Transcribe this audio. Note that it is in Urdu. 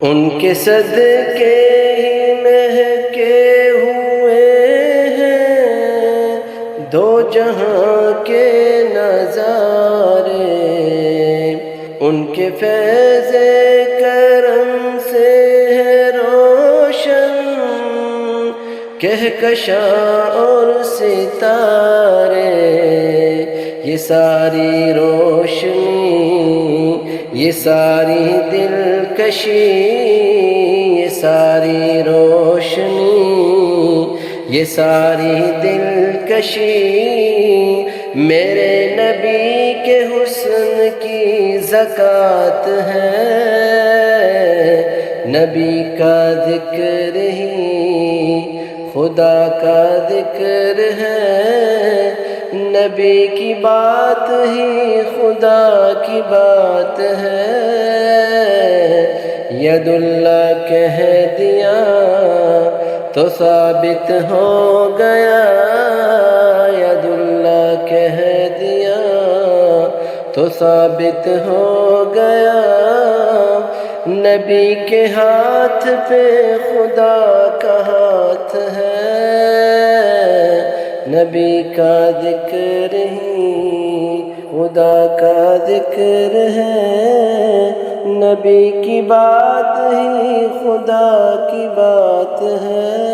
ان کے صدقے ہی مہکے ہوئے ہیں دو جہاں کے نظارے، ان کے فیض کرم سے ہے روشن کہکشاں اور ستارے۔ یہ ساری روشنی، یہ ساری دلکشی، یہ ساری روشنی، یہ ساری دلکشی میرے نبی کے حسن کی زکوٰۃ ہے۔ نبی کا ذکر ہی خدا کا ذکر ہے، نبی کی بات ہی خدا کی بات ہے۔ ید اللہ کہہ دیا تو ثابت ہو گیا، ید اللہ کہہ دیا تو ثابت ہو گیا۔ نبی کے ہاتھ پہ خدا کا ہاتھ ہے، نبی کا ذکر ہی خدا کا ذکر ہے، نبی کی بات ہی خدا کی بات ہے۔